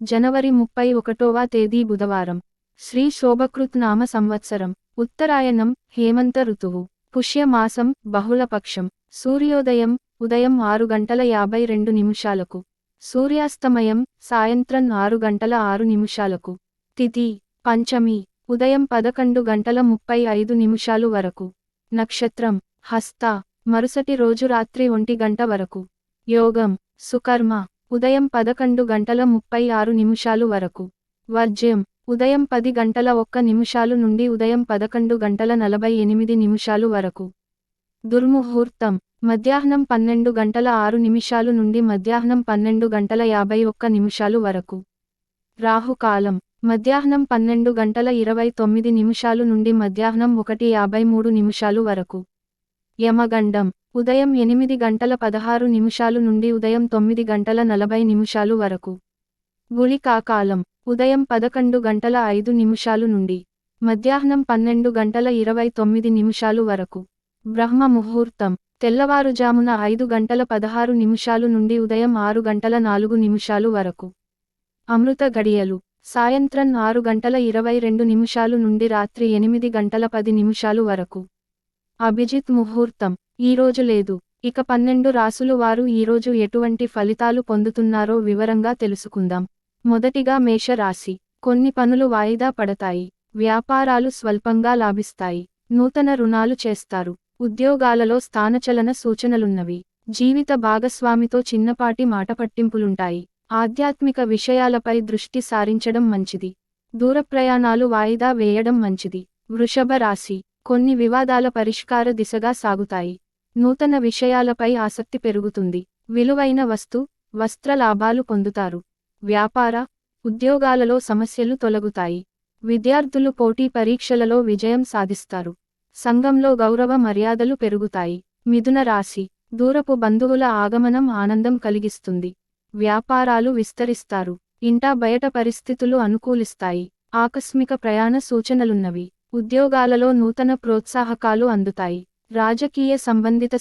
జనవరి 31వ తేదీ బుధవారం. శ్రీ శోభకృత్ నామ సంవత్సరం. ఉత్తరాయణం, హేమంత ఋతువు. పుష్యమాసం, బహుళపక్షం. సూర్యోదయం ఉదయం 6:52 సూర్యాస్తమయం సాయంత్రం 6:06 తిథి పంచమి ఉదయం 11:35 వరకు. నక్షత్రం హస్త మరుసటి రోజు రాత్రి 1 వరకు. యోగం సుకర్మ ఉదయం 11:36 వరకు. వర్జ్యం ఉదయం 10:01 నుండి ఉదయం 11:48 వరకు. దుర్ముహూర్తం మధ్యాహ్నం 12:06 నుండి మధ్యాహ్నం 12:51 వరకు. రాహుకాలం మధ్యాహ్నం 12:29 నుండి మధ్యాహ్నం 1:53 వరకు. యమగండం ఉదయం 8:16 నుండి ఉదయం 9:40 వరకు. గుళికాకాలం ఉదయం 11:05 నుండి మధ్యాహ్నం 12:29 వరకు. బ్రహ్మ ముహూర్తం తెల్లవారుజామున 5:16 నుండి ఉదయం 6:04 వరకు. అమృత గడియలు సాయంత్రం 6:22 నుండి రాత్రి 8:10 వరకు. అభిజిత్ ముహూర్తం ఈరోజు లేదు. ఇక 12 రాసులు వారు ఈరోజు ఎటువంటి ఫలితాలు పొందుతున్నారో వివరంగా తెలుసుకుందాం. మొదటిగా మేషరాశి. కొన్ని పనులు వాయిదా పడతాయి. వ్యాపారాలు స్వల్పంగా లాభిస్తాయి. నూతన రుణాలు చేస్తారు. ఉద్యోగాలలో స్థానచలన సూచనలున్నవి. జీవిత భాగస్వామితో చిన్నపాటి మాటపట్టింపులుంటాయి. ఆధ్యాత్మిక విషయాలపై దృష్టి సారించడం మంచిది. దూరప్రయాణాలు వాయిదా వేయడం మంచిది. వృషభ రాశి. కొన్ని వివాదాల పరిష్కార దిశగా సాగుతాయి. నూతన విషయాలపై ఆసక్తి పెరుగుతుంది. విలువైన వస్త్ర లాభాలు పొందుతారు. వ్యాపార ఉద్యోగాలలో సమస్యలు తొలగుతాయి. విద్యార్థులు పోటీ పరీక్షలలో విజయం సాధిస్తారు. సంఘంలో గౌరవ మర్యాదలు పెరుగుతాయి. మిథున రాశి. దూరపు బంధువుల ఆగమనం ఆనందం కలిగిస్తుంది. వ్యాపారాలు విస్తరిస్తారు. ఇంటా బయట పరిస్థితులు అనుకూలిస్తాయి. ఆకస్మిక ప్రయాణ సూచనలున్నవి. ఉద్యోగాలలో నూతన ప్రోత్సాహకాలు అందుతాయి. రాజకీయ సంబంధిత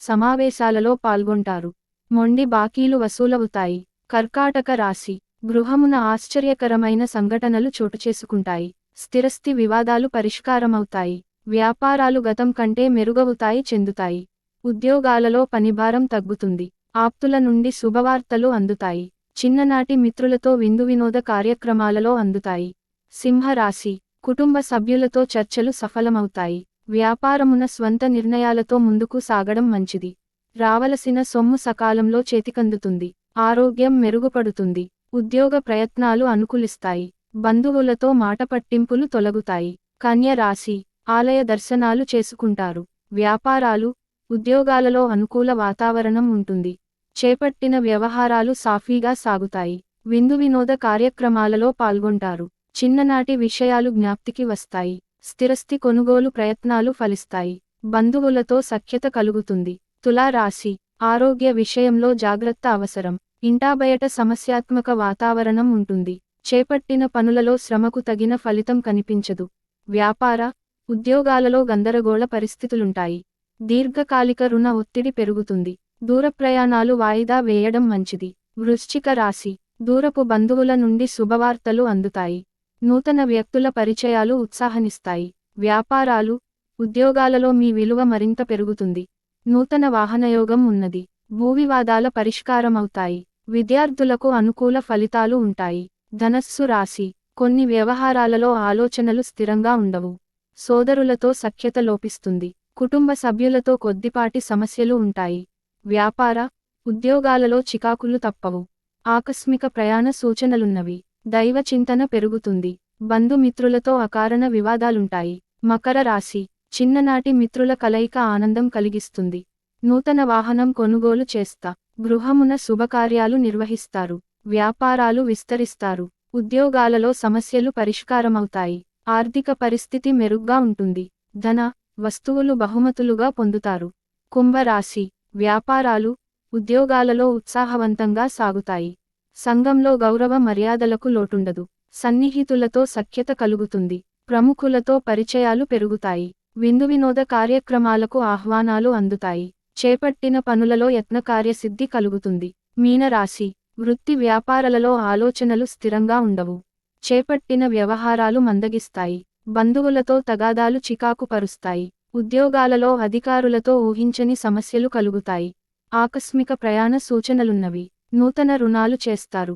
సమావేశాలలో పాల్గొంటారు. మొండి బాకీలు వసూలవుతాయి. కర్కాటక రాశి. గృహమున ఆశ్చర్యకరమైన సంఘటనలు చోటుచేసుకుంటాయి. స్థిరస్థి వివాదాలు పరిష్కారమవుతాయి. వ్యాపారాలు గతం కంటే మెరుగవుతాయి చెందుతాయి. ఉద్యోగాలలో పనిభారం తగ్గుతుంది. ఆప్తుల నుండి శుభవార్తలు అందుతాయి. చిన్ననాటి మిత్రులతో విందు కార్యక్రమాలలో అందుతాయి. సింహరాశి. కుటుంబ సభ్యులతో చర్చలు సఫలమవుతాయి. వ్యాపారమున స్వంత నిర్ణయాలతో ముందుకు సాగడం మంచిది. రావలసిన సొమ్ము సకాలంలో చేతికందుతుంది. ఆరోగ్యం మెరుగుపడుతుంది. ఉద్యోగ ప్రయత్నాలు అనుకూలిస్తాయి. బంధువులతో మాటపట్టింపులు తొలగుతాయి. కన్య రాశి. ఆలయ దర్శనాలు చేసుకుంటారు. వ్యాపారాలు ఉద్యోగాలలో అనుకూల వాతావరణం ఉంటుంది. చేపట్టిన వ్యవహారాలు సాఫీగా సాగుతాయి. విందు కార్యక్రమాలలో పాల్గొంటారు. చిన్ననాటి విషయాలు జ్ఞాప్తికి వస్తాయి. స్థిరస్థి కొనుగోలు ప్రయత్నాలు ఫలిస్తాయి. బంధువులతో సఖ్యత కలుగుతుంది. తులా రాశి. ఆరోగ్య విషయంలో జాగ్రత్త అవసరం. ఇంటా బయట సమస్యాత్మక వాతావరణం ఉంటుంది. చేపట్టిన పనులలో శ్రమకు తగిన ఫలితం కనిపించదు. వ్యాపార ఉద్యోగాలలో గందరగోళ పరిస్థితులుంటాయి. దీర్ఘకాలిక రుణ ఒత్తిడి పెరుగుతుంది. దూరప్రయాణాలు వాయిదా వేయడం మంచిది. వృశ్చిక రాశి. దూరపు బంధువుల నుండి శుభవార్తలు అందుతాయి. నూతన వ్యక్తుల పరిచయాలు ఉత్సాహనిస్తాయి. వ్యాపారాలు ఉద్యోగాలలో మీ విలువ మరింత పెరుగుతుంది. నూతన వాహనయోగం ఉన్నది. భూవివాదాల పరిష్కారమవుతాయి. విద్యార్థులకు అనుకూల ఫలితాలు ఉంటాయి. ధనస్సు రాశి. కొన్ని వ్యవహారాలలో ఆలోచనలు స్థిరంగా ఉండవు. సోదరులతో సఖ్యత లోపిస్తుంది. కుటుంబ సభ్యులతో కొద్దిపాటి సమస్యలు ఉంటాయి. వ్యాపార ఉద్యోగాలలో చికాకులు తప్పవు. ఆకస్మిక ప్రయాణ సూచనలున్నవి. దైవ చింతన పెరుగుతుంది. బంధుమిత్రులతో అకారణ వివాదాలుంటాయి. మకర రాశి. చిన్ననాటి మిత్రుల కలయిక ఆనందం కలిగిస్తుంది. నూతన వాహనం కొనుగోలు చేస్తా. గృహమున శుభకార్యాలు నిర్వహిస్తారు. వ్యాపారాలు విస్తరిస్తారు. ఉద్యోగాలలో సమస్యలు పరిష్కారమవుతాయి. ఆర్థిక పరిస్థితి మెరుగ్గా ఉంటుంది. ధన వస్తువులు బహుమతులుగా పొందుతారు. కుంభరాశి. వ్యాపారాలు ఉద్యోగాలలో ఉత్సాహవంతంగా సాగుతాయి. సంఘంలో గౌరవ మర్యాదలకు లోటుండదు. సన్నిహితులతో సఖ్యత కలుగుతుంది. ప్రముఖులతో పరిచయాలు పెరుగుతాయి. విందు కార్యక్రమాలకు ఆహ్వానాలు అందుతాయి. చేపట్టిన పనులలో యత్నకార్యసిద్ధి కలుగుతుంది. మీనరాశి. వృత్తి వ్యాపారాలలో ఆలోచనలు స్థిరంగా ఉండవు. చేపట్టిన వ్యవహారాలు మందగిస్తాయి. బంధువులతో తగాదాలు చికాకు పరుస్తాయి. ఉద్యోగాలలో అధికారులతో ఊహించని సమస్యలు కలుగుతాయి. ఆకస్మిక ప్రయాణ సూచనలున్నవి. నూతన రుణాలు చేస్తారు.